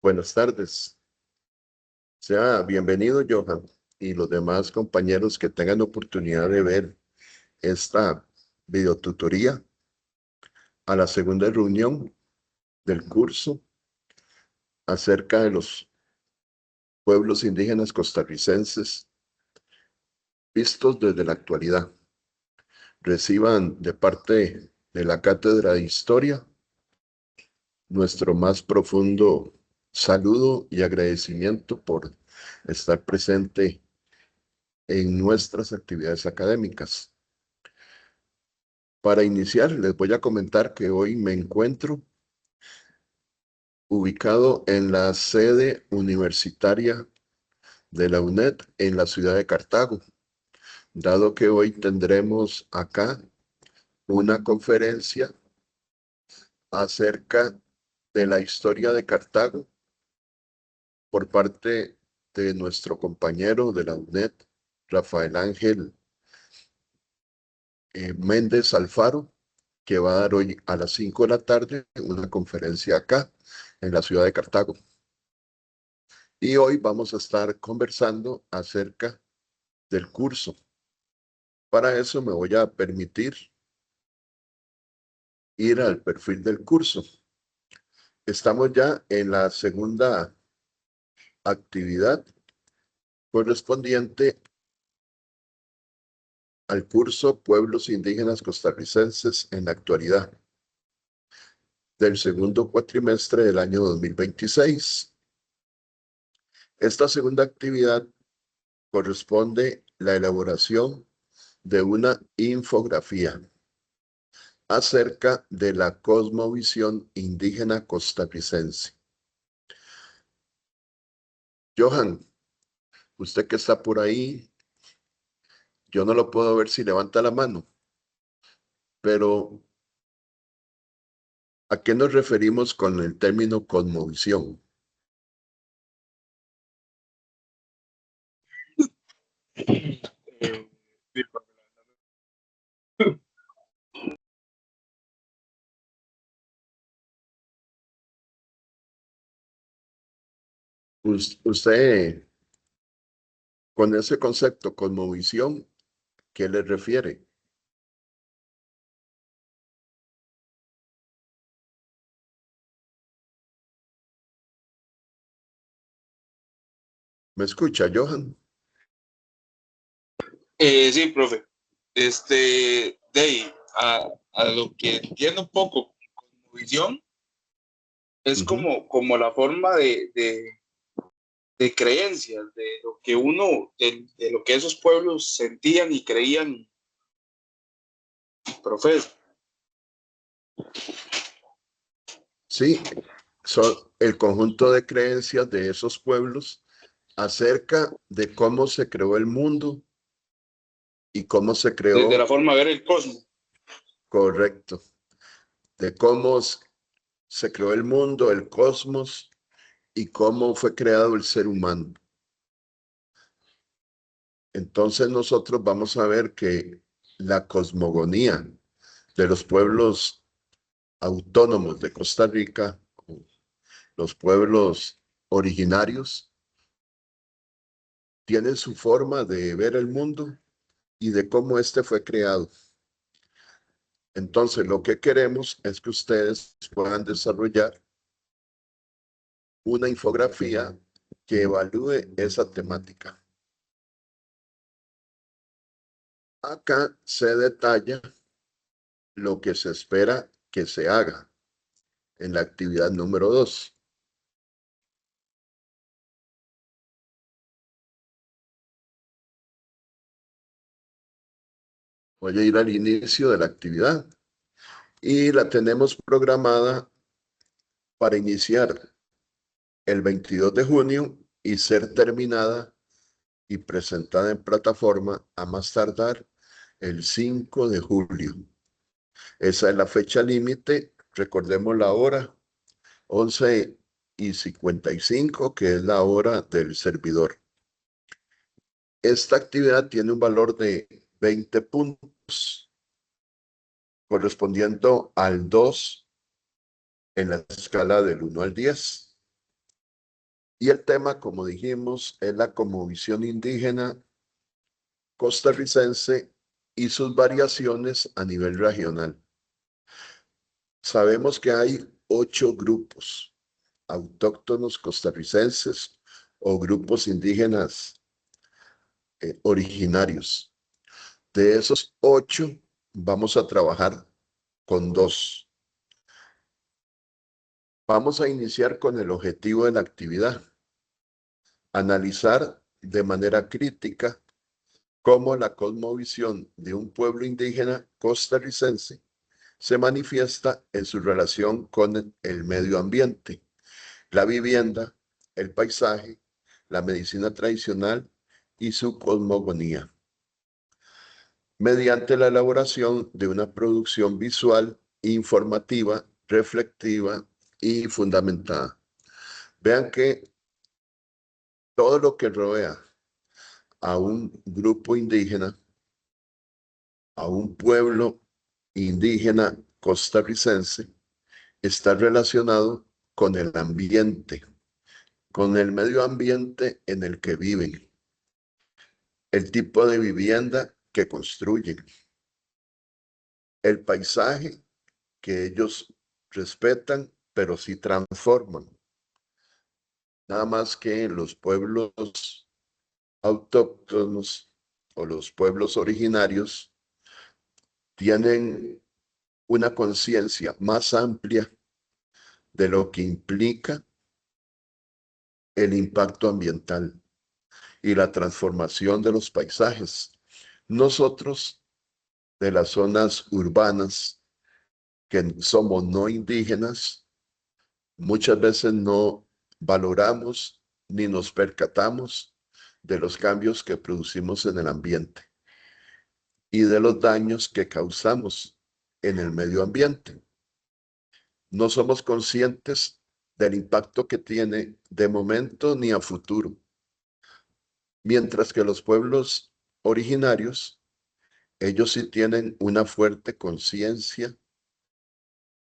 Buenas tardes. Sea bienvenido, Johan, y los demás compañeros que tengan oportunidad de ver esta videotutoría a la segunda reunión del curso acerca de los pueblos indígenas costarricenses vistos desde la actualidad. Reciban de parte de la Cátedra de Historia nuestro más profundo saludo y agradecimiento por estar presente en nuestras actividades académicas. Para iniciar, les voy a comentar que hoy me encuentro ubicado en la sede universitaria de la UNED en la ciudad de Cartago, dado que hoy tendremos acá una conferencia acerca de la historia de Cartago por parte de nuestro compañero de la UNED, Rafael Ángel Méndez Alfaro, que va a dar hoy a las 5 de la tarde una conferencia acá en la ciudad de Cartago. Y hoy vamos a estar conversando acerca del curso. Para eso me voy a permitir ir al perfil del curso. Estamos ya en la segunda actividad correspondiente al curso Pueblos Indígenas Costarricenses en la actualidad del segundo cuatrimestre del año 2026. Esta segunda actividad corresponde la elaboración de una infografía acerca de la cosmovisión indígena costarricense. Johan, usted que está por ahí, yo no lo puedo ver si levanta la mano, pero ¿a qué nos referimos con el término cosmovisión? Usted, con ese concepto cosmovisión, ¿qué le refiere? ¿Me escucha, Johan? Sí, profe. De ahí, a lo que entiendo un poco, como visión, es como la forma de creencias, de lo que de lo que esos pueblos sentían y creían, profe. Sí, son el conjunto de creencias de esos pueblos acerca de cómo se creó el mundo y cómo se De la creó, forma de ver el cosmos. correcto, de cómo se creó el mundo, el cosmos y cómo fue creado el ser humano. Entonces nosotros vamos a ver que la cosmogonía de los pueblos autónomos de Costa Rica, los pueblos originarios, tienen su forma de ver el mundo y de cómo éste fue creado. Entonces, lo que queremos es que ustedes puedan desarrollar una infografía que evalúe esa temática. Acá se detalla lo que se espera que se haga en la actividad número 2. Voy a ir al inicio de la actividad y la tenemos programada para iniciar el 22 de junio y ser terminada y presentada en plataforma a más tardar el 5 de julio. Esa es la fecha límite. Recordemos la hora, 11:55, que es la hora del servidor. Esta actividad tiene un valor de 20 puntos, correspondiendo al 2 en la escala del 1 al 10. Y el tema, como dijimos, es la cosmovisión indígena costarricense y sus variaciones a nivel regional. Sabemos que hay 8 grupos autóctonos costarricenses o grupos indígenas originarios. De esos 8, vamos a trabajar con 2. Vamos a iniciar con el objetivo de la actividad. Analizar de manera crítica cómo la cosmovisión de un pueblo indígena costarricense se manifiesta en su relación con el medio ambiente, la vivienda, el paisaje, la medicina tradicional y su cosmogonía, mediante la elaboración de una producción visual, informativa, reflexiva y fundamentada. Vean que todo lo que rodea a un grupo indígena, a un pueblo indígena costarricense, está relacionado con el ambiente, con el medio ambiente en el que viven, el tipo de vivienda que construyen, el paisaje que ellos respetan, pero sí transforman. Nada más que los pueblos autóctonos o los pueblos originarios tienen una conciencia más amplia de lo que implica el impacto ambiental y la transformación de los paisajes. Nosotros, de las zonas urbanas, que somos no indígenas, muchas veces no valoramos ni nos percatamos de los cambios que producimos en el ambiente y de los daños que causamos en el medio ambiente. No somos conscientes del impacto que tiene de momento ni a futuro, mientras que los pueblos originarios, ellos sí tienen una fuerte conciencia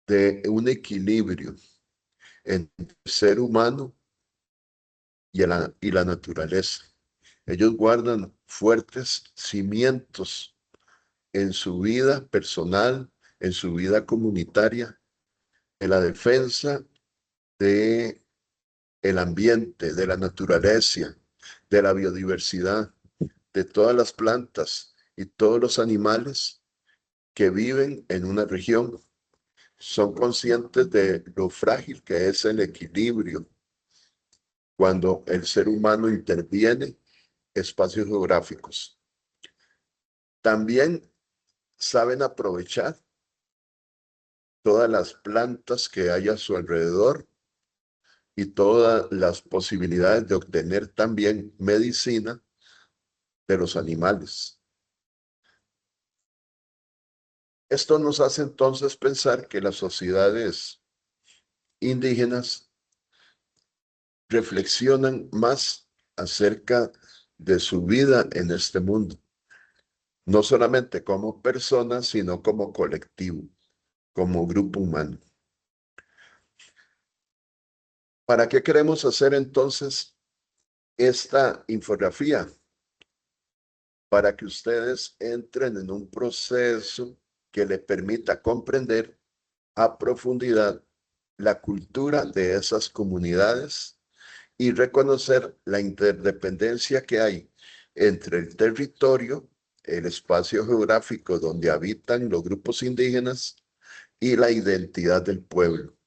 de un equilibrio entre el ser humano y la naturaleza. Ellos guardan fuertes cimientos en su vida personal, en su vida comunitaria, en la defensa de el ambiente, de la naturaleza, de la biodiversidad, de todas las plantas y todos los animales que viven en una región. Son conscientes de lo frágil que es el equilibrio cuando el ser humano interviene espacios geográficos. También saben aprovechar todas las plantas que hay a su alrededor y todas las posibilidades de obtener también medicina de los animales. Esto nos hace entonces pensar que las sociedades indígenas reflexionan más acerca de su vida en este mundo, no solamente como personas, sino como colectivo, como grupo humano. ¿Para qué queremos hacer entonces esta infografía? Para que ustedes entren en un proceso que les permita comprender a profundidad la cultura de esas comunidades y reconocer la interdependencia que hay entre el territorio, el espacio geográfico donde habitan los grupos indígenas y la identidad del pueblo.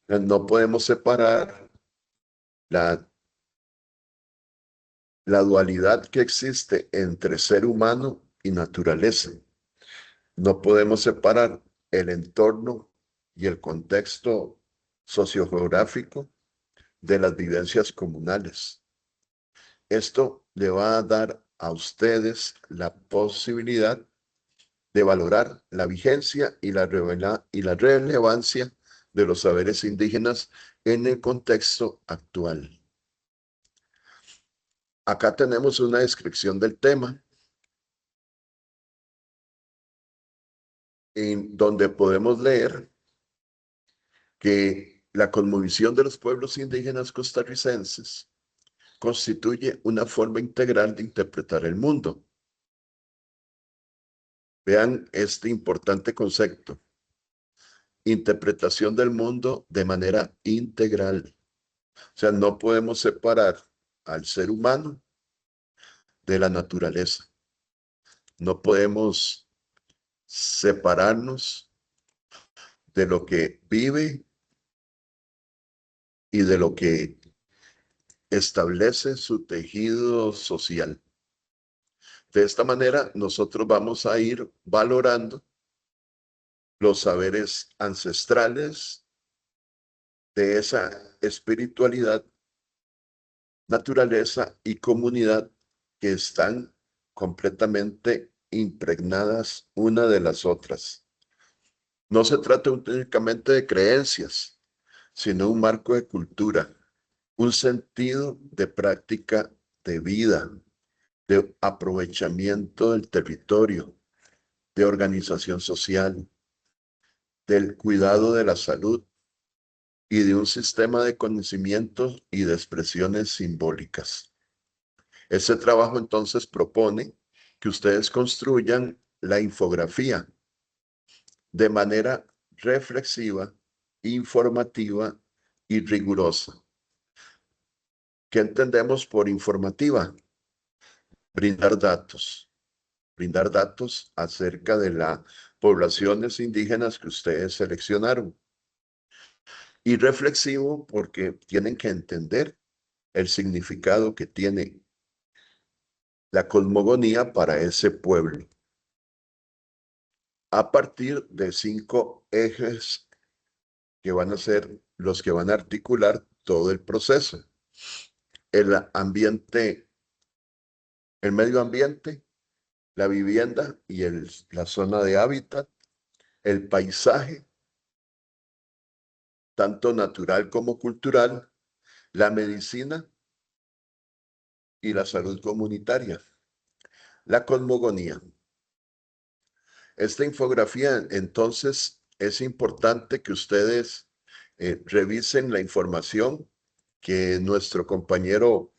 No podemos separar la dualidad que existe entre ser humano y naturaleza. No podemos separar el entorno y el contexto sociogeográfico de las vivencias comunales. Esto le va a dar a ustedes la posibilidad de valorar la vigencia y la relevancia de los saberes indígenas en el contexto actual. Acá tenemos una descripción del tema, en donde podemos leer que La cosmovisión de los pueblos indígenas costarricenses constituye una forma integral de interpretar el mundo. Vean este importante concepto: interpretación del mundo de manera integral. O sea, no podemos separar al ser humano de la naturaleza. No podemos separarnos de lo que vive y de lo que establece su tejido social. De esta manera, nosotros vamos a ir valorando los saberes ancestrales de esa espiritualidad, naturaleza y comunidad que están completamente impregnadas una de las otras. No se trata únicamente de creencias, sino un marco de cultura, un sentido de práctica de vida, de aprovechamiento del territorio, de organización social, del cuidado de la salud y de un sistema de conocimientos y de expresiones simbólicas. Este trabajo entonces propone que ustedes construyan la infografía de manera reflexiva, informativa y rigurosa. ¿Qué entendemos por informativa? Brindar datos acerca de las poblaciones indígenas que ustedes seleccionaron. Y reflexivo porque tienen que entender el significado que tiene la cosmogonía para ese pueblo, a partir de 5 ejes que van a ser los que van a articular todo el proceso: el ambiente, el medio ambiente, la vivienda y la zona de hábitat, el paisaje, tanto natural como cultural, la medicina y la salud comunitaria. La cosmogonía. Esta infografía, entonces, es importante que ustedes revisen la información que nuestro compañero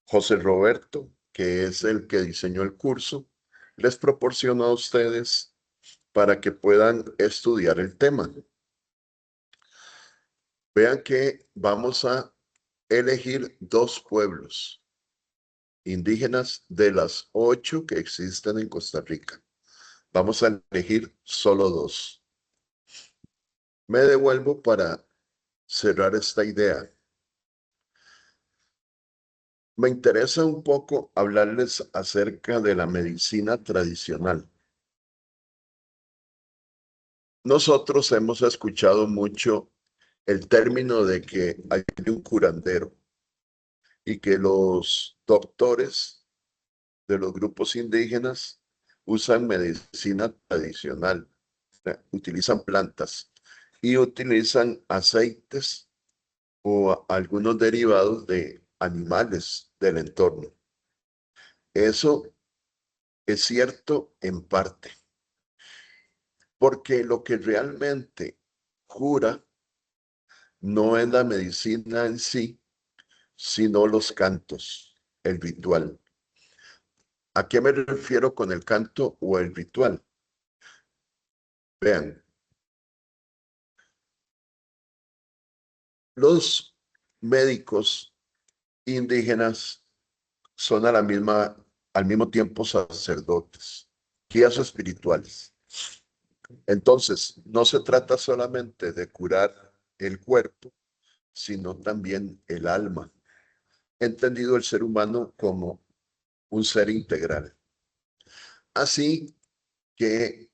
José Roberto, que es el que diseñó el curso, les proporcionó a ustedes para que puedan estudiar el tema. Vean que vamos a elegir 2 pueblos indígenas de las 8 que existen en Costa Rica. Vamos a elegir solo 2. Me devuelvo para cerrar esta idea. Me interesa un poco hablarles acerca de la medicina tradicional. Nosotros hemos escuchado mucho el término de que hay un curandero y que los doctores de los grupos indígenas usan medicina tradicional, utilizan plantas y utilizan aceites o algunos derivados de animales del entorno. Eso es cierto en parte, porque lo que realmente cura no es la medicina en sí, sino los cantos, el ritual. ¿A qué me refiero con el canto o el ritual? Vean, los médicos indígenas son al mismo tiempo sacerdotes, guías espirituales. Entonces, no se trata solamente de curar el cuerpo, sino también el alma, entendido el ser humano como un ser integral. Así que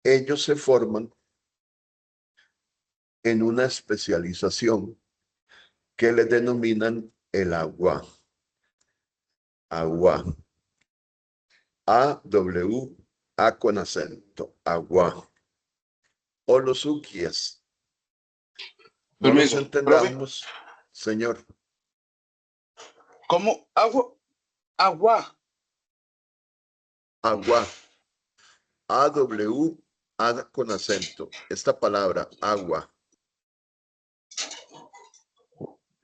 ellos se forman en una especialización que le denominan el agua. Agua. A con acento. Agua. O los uquias. No los Permiso, profe. entendamos, señor. ¿Cómo? Agua. Agua. A con acento. Esta palabra, agua,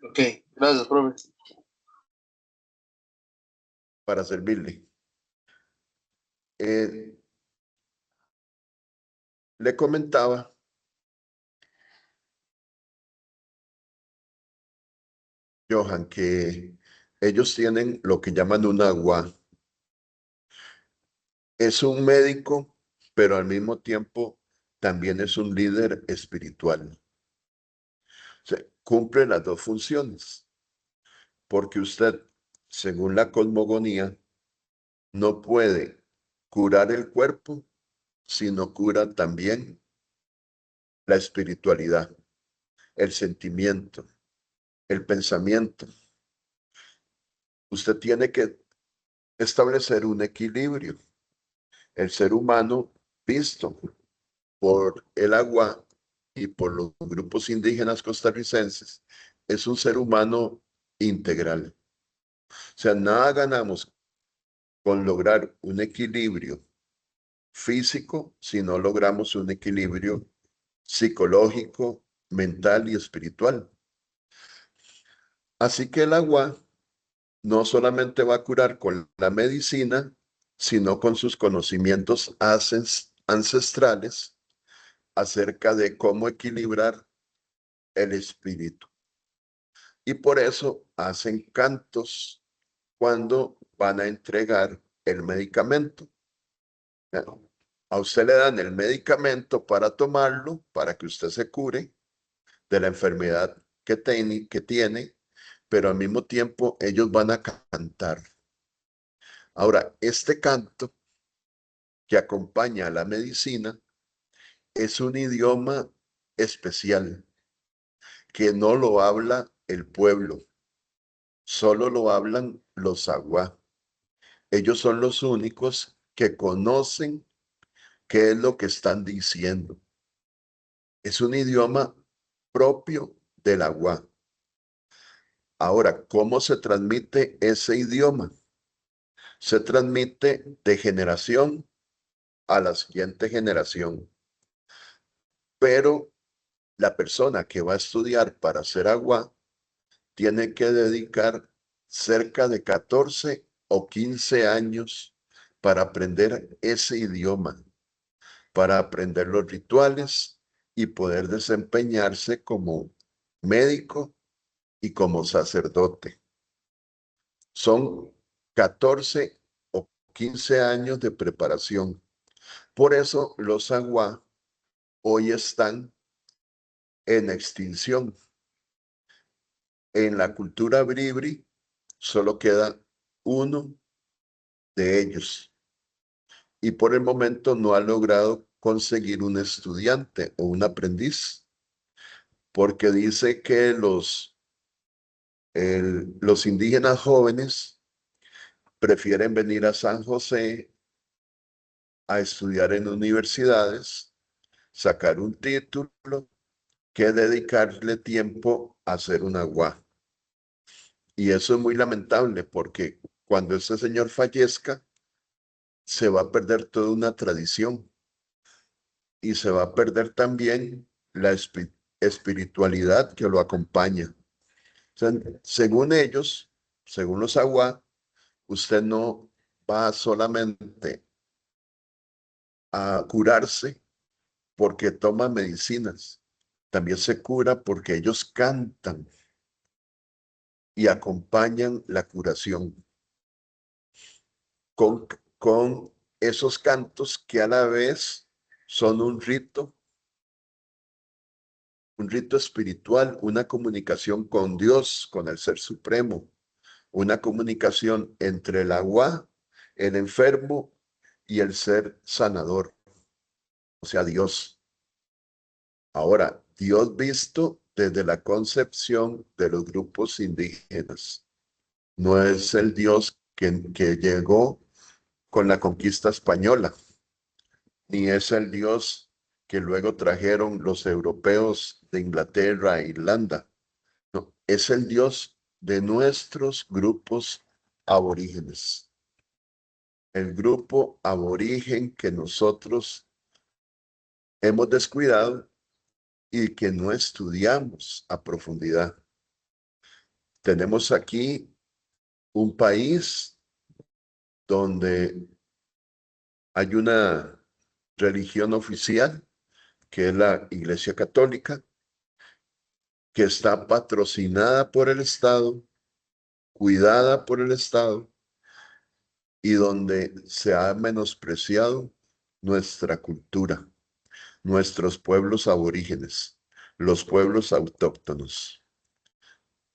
Ok, gracias, profe. Para servirle. Le comentaba Johan, que ellos tienen lo que llaman un agua. Es un médico, pero al mismo tiempo también es un líder espiritual. O sea, cumple las dos funciones, porque usted, según la cosmogonía, no puede curar el cuerpo si no cura también la espiritualidad, el sentimiento, el pensamiento. Usted tiene que establecer un equilibrio. El ser humano, visto por el agua y por los grupos indígenas costarricenses, es un ser humano integral. O sea, nada ganamos con lograr un equilibrio físico si no logramos un equilibrio psicológico, mental y espiritual. Así que el agua no solamente va a curar con la medicina, sino con sus conocimientos ancestrales acerca de cómo equilibrar el espíritu. Y por eso hacen cantos cuando van a entregar el medicamento. A usted le dan el medicamento para tomarlo, para que usted se cure de la enfermedad que tiene, pero al mismo tiempo ellos van a cantar. Ahora, este canto que acompaña a la medicina es un idioma especial que no lo habla el pueblo, solo lo hablan los aguá. Ellos son los únicos que conocen qué es lo que están diciendo. Es un idioma propio del aguá. Ahora, ¿cómo se transmite ese idioma? Se transmite de generación a la siguiente generación. Pero la persona que va a estudiar para ser aguá tiene que dedicar cerca de 14 o 15 años para aprender ese idioma, para aprender los rituales y poder desempeñarse como médico y como sacerdote. Son 14 o 15 años de preparación. Por eso los aguá hoy están en extinción. En la cultura bribri solo queda uno de ellos y por el momento no ha logrado conseguir un estudiante o un aprendiz porque dice que los indígenas jóvenes prefieren venir a San José a estudiar en universidades, sacar un título, que dedicarle tiempo a hacer un aguá. Y eso es muy lamentable porque cuando ese señor fallezca, se va a perder toda una tradición y se va a perder también la espiritualidad que lo acompaña. O sea, según ellos, según los aguá, usted no va solamente a curarse porque toma medicinas, también se cura porque ellos cantan y acompañan la curación con esos cantos que a la vez son un rito espiritual, una comunicación con Dios, con el Ser Supremo, una comunicación entre el agua, el enfermo y el ser sanador, o sea, Dios. Ahora, Dios visto desde la concepción de los grupos indígenas. No es el Dios que llegó con la conquista española, ni es el Dios que luego trajeron los europeos de Inglaterra e Irlanda. No, es el Dios de nuestros grupos aborígenes. El grupo aborigen que nosotros hemos descuidado y que no estudiamos a profundidad. Tenemos aquí un país donde hay una religión oficial, que es la Iglesia Católica, que está patrocinada por el Estado, cuidada por el Estado, y donde se ha menospreciado nuestra cultura, nuestros pueblos aborígenes, los pueblos autóctonos.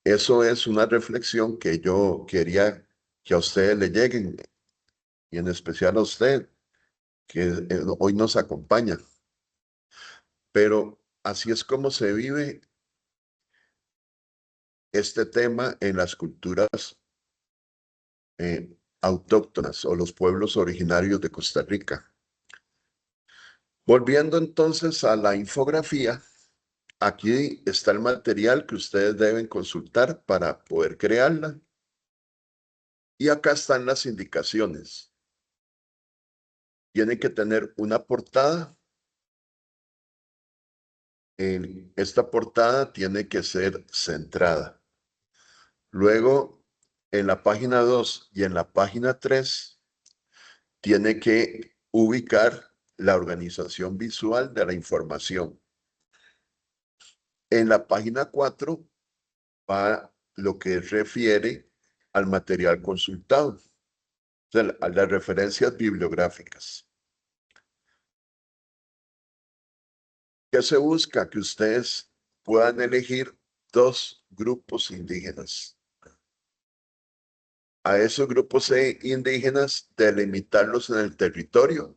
Eso es una reflexión que yo quería que a ustedes le lleguen, y en especial a usted, que hoy nos acompaña. Pero así es como se vive este tema en las culturas autóctonas o los pueblos originarios de Costa Rica. Volviendo entonces a la infografía, aquí está el material que ustedes deben consultar para poder crearla. Y acá están las indicaciones. Tiene que tener una portada. Esta portada tiene que ser centrada. Luego, en la página 2 y en la página 3, tiene que ubicar la organización visual de la información. En la página 4 va lo que refiere al material consultado, o sea, a las referencias bibliográficas. ¿Qué se busca? Que ustedes puedan elegir 2 grupos indígenas. A esos grupos indígenas, delimitarlos en el territorio,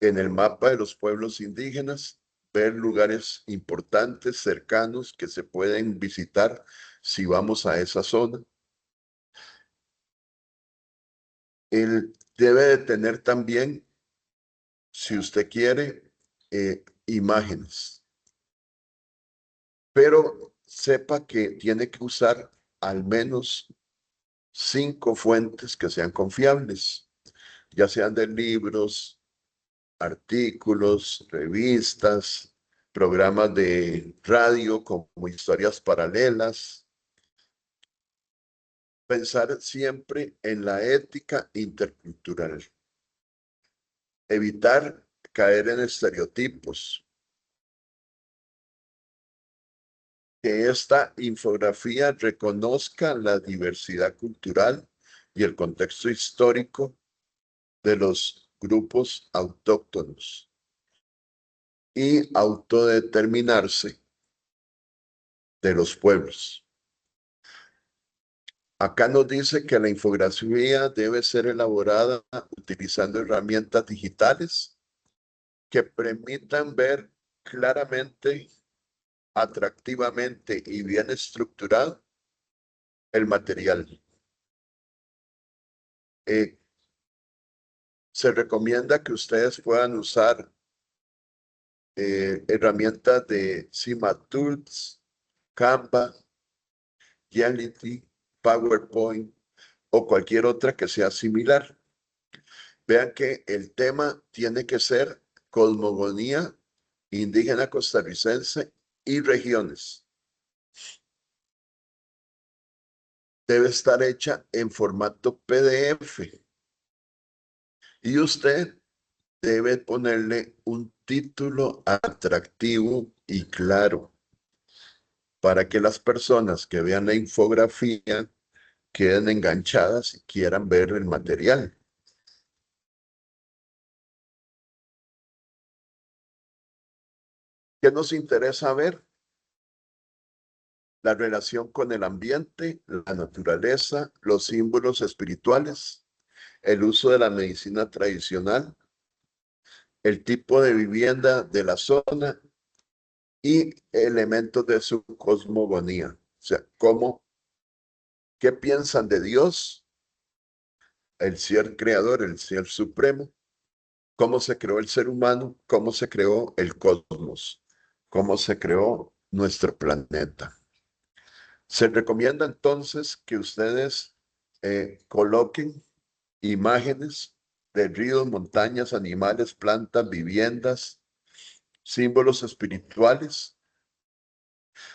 en el mapa de los pueblos indígenas, ver lugares importantes, cercanos, que se pueden visitar si vamos a esa zona. Él debe de tener también, si usted quiere, imágenes. Pero sepa que tiene que usar al menos 5 fuentes que sean confiables, ya sean de libros, artículos, revistas, programas de radio como historias paralelas. Pensar siempre en la ética intercultural. Evitar caer en estereotipos. Que esta infografía reconozca la diversidad cultural y el contexto histórico de los grupos autóctonos y autodeterminarse de los pueblos. Acá nos dice que la infografía debe ser elaborada utilizando herramientas digitales que permitan ver claramente, atractivamente y bien estructurado el material. Se recomienda que ustedes puedan usar herramientas de Cima Tools, Canva, Reality, PowerPoint o cualquier otra que sea similar. Vean que el tema tiene que ser cosmogonía indígena costarricense y regiones. Debe estar hecha en formato PDF. Y usted debe ponerle un título atractivo y claro para que las personas que vean la infografía queden enganchadas y quieran ver el material. ¿Qué nos interesa ver? La relación con el ambiente, la naturaleza, los símbolos espirituales, el uso de la medicina tradicional, el tipo de vivienda de la zona y elementos de su cosmogonía. O sea, ¿qué piensan de Dios, el ser creador, el ser supremo? ¿Cómo se creó el ser humano? ¿Cómo se creó el cosmos? ¿Cómo se creó nuestro planeta? Se recomienda entonces que ustedes coloquen imágenes de ríos, montañas, animales, plantas, viviendas, símbolos espirituales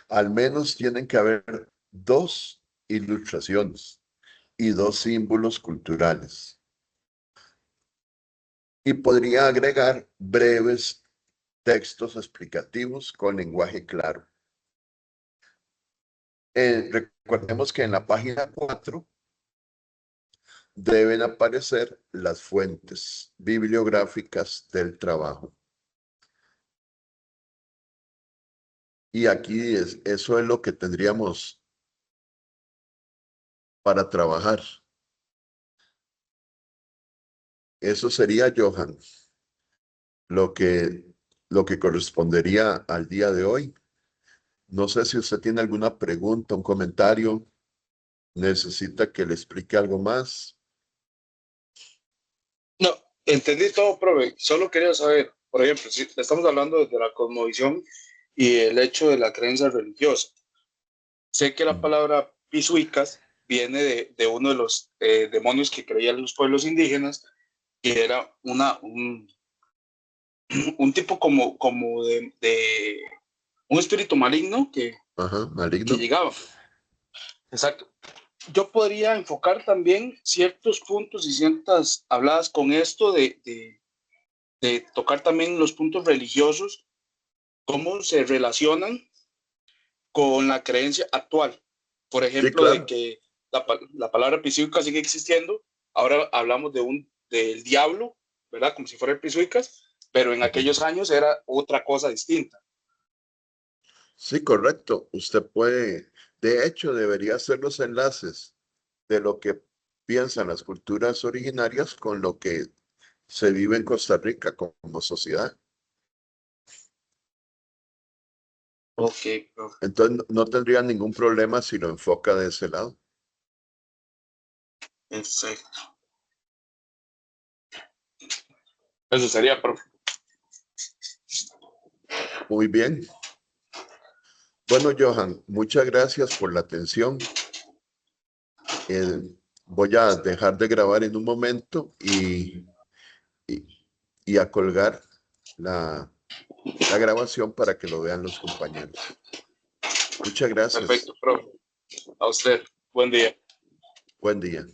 Al menos tienen que haber 2 ilustraciones y 2 símbolos culturales. Y podría agregar breves textos explicativos con lenguaje claro. Recordemos que en la página 4 deben aparecer las fuentes bibliográficas del trabajo. Y aquí eso es lo que tendríamos para trabajar. Eso sería, Johan, lo que, lo que correspondería al día de hoy. No sé si usted tiene alguna pregunta, un comentario, necesita que le explique algo más. No, entendí todo, profe. Solo quería saber, por ejemplo, si estamos hablando de la cosmovisión y el hecho de la creencia religiosa. Sé que la palabra pisuicas viene de uno de los demonios que creían los pueblos indígenas, que era un tipo como de un espíritu maligno Ajá, que maligno. llegaba. Exacto. Yo podría enfocar también ciertos puntos y ciertas habladas con esto de tocar también los puntos religiosos, cómo se relacionan con la creencia actual. Por Sí, ejemplo, de claro. que la palabra pisuicas sigue existiendo. Ahora hablamos del diablo, ¿verdad? Como si fuera el pisuicas, pero en aquellos años era otra cosa distinta. Sí, correcto. Usted puede, de hecho, debería hacer los enlaces de lo que piensan las culturas originarias con lo que se vive en Costa Rica como sociedad. Ok, profe. Entonces, no tendría ningún problema si lo enfoca de ese lado. Perfecto. Eso sería, profe. Muy bien. Bueno, Johan, muchas gracias por la atención. Eh, Voy a dejar de grabar en un momento y, y a colgar la, la grabación para que lo vean los compañeros. Muchas gracias. Perfecto, profe. A usted. Buen día. Buen día.